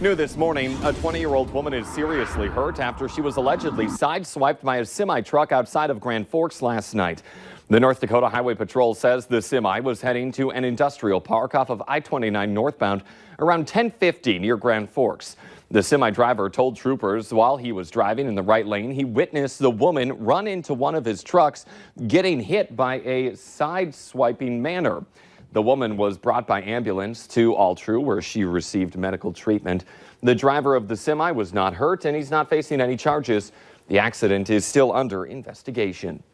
New this morning, a 20-year-old woman is seriously hurt after she was allegedly sideswiped by a semi-truck outside of Grand Forks last night. The North Dakota Highway Patrol says the semi was heading to an industrial park off of I-29 northbound around 10:50 near Grand Forks. The semi driver told troopers while he was driving in the right lane, he witnessed the woman run into one of his trucks, getting hit by a side-swiping manner. The woman was brought by ambulance to Altru, where she received medical treatment. The driver of the semi was not hurt, and he's not facing any charges. The accident is still under investigation.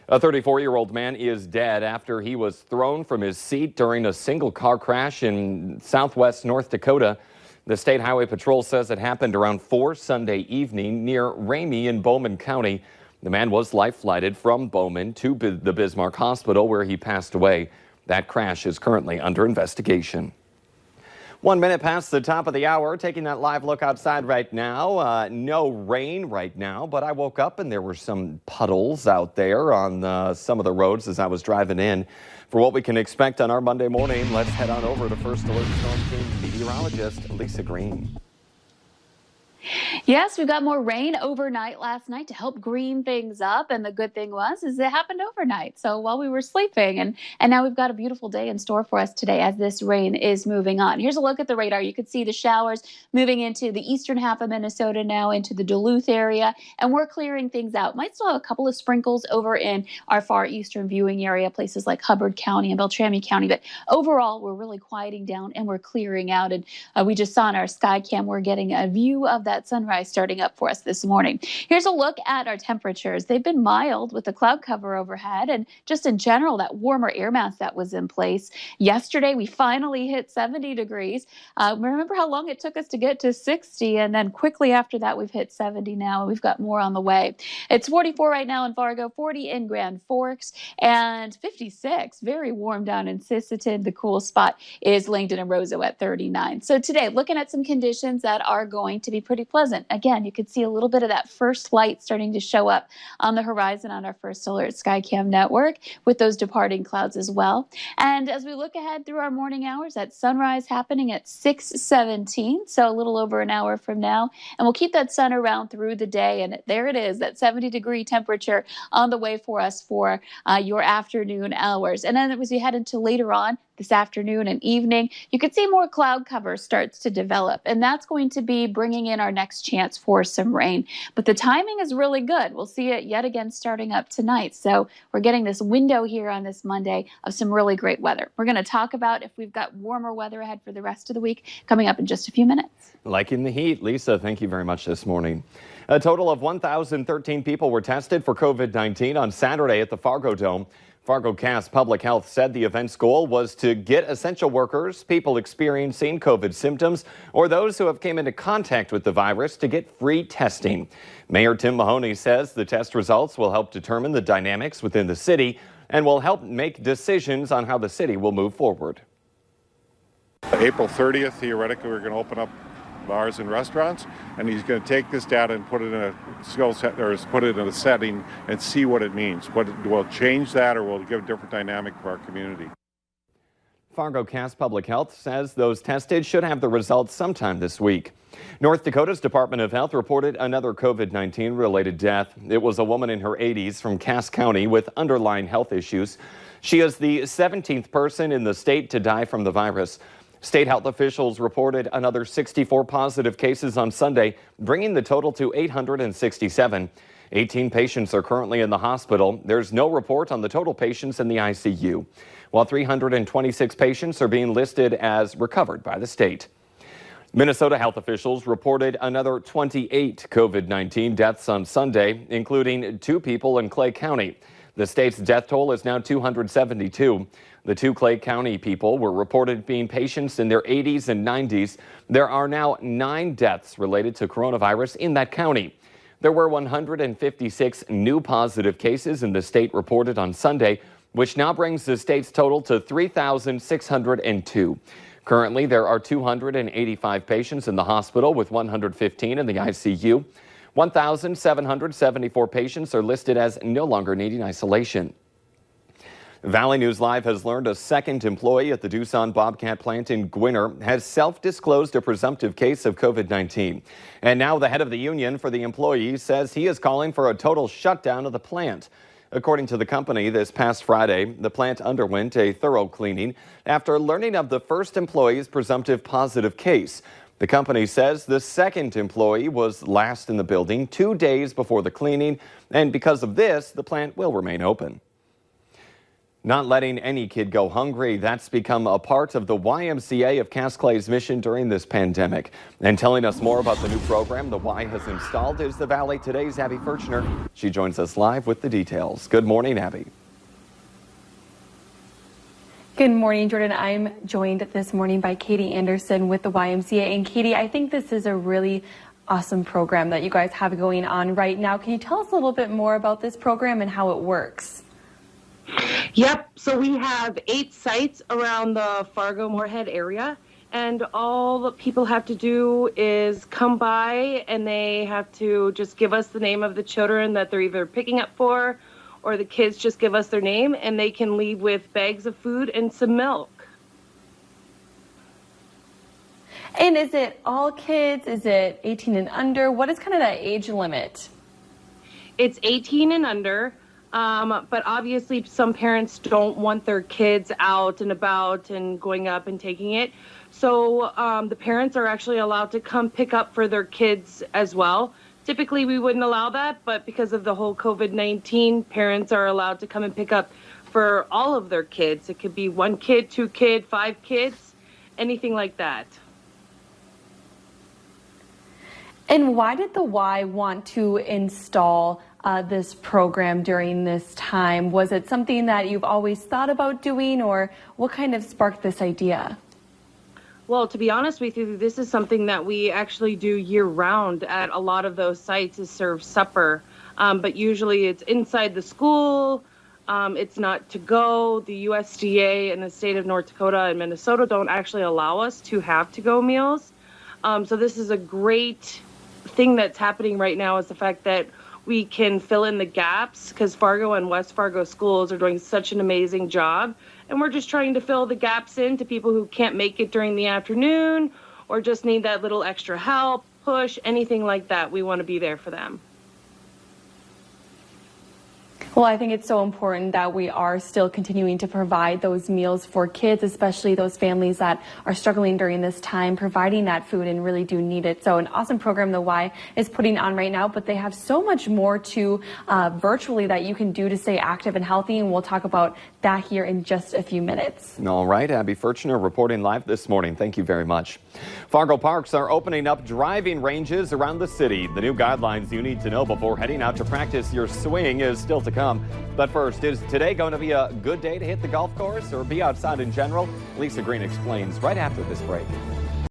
A 34-year-old man is dead after he was thrown from his seat during a single-car crash in southwest North Dakota. The State Highway Patrol says it happened around 4 Sunday evening near Ramey in Bowman County. The man was life-flighted from Bowman to the Bismarck Hospital, where he passed away. That crash is currently under investigation. 1 minute past the top of the hour, taking that live look outside right now. No rain right now, but I woke up and there were some puddles out there on some of the roads as I was driving in. For what we can expect on our Monday morning, let's head on over to First Alert Storm Team meteorologist Lisa Green. Yes, we've got more rain overnight last night to help green things up. And the good thing is it happened overnight. So while we were sleeping, and now we've got a beautiful day in store for us today as this rain is moving on. Here's a look at the radar. You can see the showers moving into the eastern half of Minnesota now, into the Duluth area, and we're clearing things out. Might still have a couple of sprinkles over in our far eastern viewing area, places like Hubbard County and Beltrami County. But overall, we're really quieting down and we're clearing out. And we just saw on our sky cam, we're getting a view of that sunrise starting up for us this morning. Here's a look at our temperatures. They've been mild with the cloud cover overhead and just in general that warmer air mass that was in place. Yesterday we finally hit 70 degrees. Remember how long it took us to get to 60, and then quickly after that we've hit 70 now, and we've got more on the way. It's 44 right now in Fargo, 40 in Grand Forks, and 56. Very warm down in Sisseton. The cool spot is Langdon and Roseau at 39. So today, looking at some conditions that are going to be pretty pleasant. Again, you could see a little bit of that first light starting to show up on the horizon on our First Alert Skycam network with those departing clouds as well. And as we look ahead through our morning hours, that sunrise happening at 6:17, so a little over an hour from now. And we'll keep that sun around through the day. And there it is, that 70-degree temperature on the way for us for your afternoon hours. And then as we head into later on, this afternoon and evening, you could see more cloud cover starts to develop, and that's going to be bringing in our next chance for some rain. But the timing is really good. We'll see it yet again starting up tonight. So we're getting this window here on this Monday of some really great weather. We're going to talk about if we've got warmer weather ahead for the rest of the week coming up in just a few minutes. Liking the heat. Lisa, thank you very much this morning. A total of 1,013 people were tested for COVID-19 on Saturday at the Fargo Dome. Fargo Cass Public Health said the event's goal was to get essential workers, people experiencing COVID symptoms, or those who have came into contact with the virus to get free testing. Mayor Tim Mahoney says the test results will help determine the dynamics within the city and will help make decisions on how the city will move forward. April 30th, theoretically, we're going to open up bars and restaurants, and he's going to take this data and put it in a skill set, or put it in a setting and see what it means. What will change that, or will it give a different dynamic for our community? Fargo Cass Public Health says those tested should have the results sometime this week. North Dakota's Department of Health reported another COVID-19 related death. It was a woman in her 80s from Cass County with underlying health issues. She is the 17th person in the state to die from the virus. State health officials reported another 64 positive cases on Sunday, bringing the total to 867. 18 patients are currently in the hospital. There's no report on the total patients in the ICU, while 326 patients are being listed as recovered by the state. Minnesota health officials reported another 28 COVID-19 deaths on Sunday, including 2 people in Clay County. The state's death toll is now 272. The 2 Clay County people were reported being patients in their 80s and 90s. There are now 9 deaths related to coronavirus in that county. There were 156 new positive cases in the state reported on Sunday, which now brings the state's total to 3,602. Currently, there are 285 patients in the hospital with 115 in the ICU. 1,774 patients are listed as no longer needing isolation. Valley News Live has learned a second employee at the Doosan Bobcat plant in Gwinner has self-disclosed a presumptive case of COVID-19. And now the head of the union for the employee says he is calling for a total shutdown of the plant. According to the company, this past Friday, the plant underwent a thorough cleaning after learning of the first employee's presumptive positive case. The company says the second employee was last in the building 2 days before the cleaning, and because of this, the plant will remain open. Not letting any kid go hungry, that's become a part of the YMCA of Cass Clay's mission during this pandemic. And telling us more about the new program the Y has installed is the Valley Today's Abby Furchner. She joins us live with the details. Good morning, Abby. Good morning, Jordan. I'm joined this morning by Katie Anderson with the YMCA. And Katie, I think this is a really awesome program that you guys have going on right now. Can you tell us a little bit more about this program and how it works? Yep, so we have 8 sites around the Fargo-Moorhead area, and all the people have to do is come by and they have to just give us the name of the children that they're either picking up for, or the kids just give us their name and they can leave with bags of food and some milk. And is it all kids? Is it 18 and under? What is kind of that age limit? It's 18 and under. But obviously some parents don't want their kids out and about and going up and taking it. So the parents are actually allowed to come pick up for their kids as well. Typically we wouldn't allow that, but because of the whole COVID-19, parents are allowed to come and pick up for all of their kids. It could be 1 kid, 2 kids, 5 kids, anything like that. And why did the Y want to install this program during this time? Was it something that you've always thought about doing, or what kind of sparked this idea? Well, to be honest with you, this is something that we actually do year-round at a lot of those sites, is serve supper. But usually it's inside the school. It's not to go. The USDA and the state of North Dakota and Minnesota don't actually allow us to have to-go meals. So this is a great thing that's happening right now, is the fact that we can fill in the gaps, because Fargo and West Fargo schools are doing such an amazing job. And we're just trying to fill the gaps in to people who can't make it during the afternoon or just need that little extra help, push, anything like that. We want to be there for them. Well, I think it's so important that we are still continuing to provide those meals for kids, especially those families that are struggling during this time, providing that food and really do need it. So an awesome program the Y is putting on right now, but they have so much more to virtually that you can do to stay active and healthy, and we'll talk about that here in just a few minutes. All right, Abby Furchner reporting live this morning. Thank you very much. Fargo parks are opening up driving ranges around the city. The new guidelines you need to know before heading out to practice your swing is still to come. But first, is today going to be a good day to hit the golf course or be outside in general? Lisa Green explains right after this break.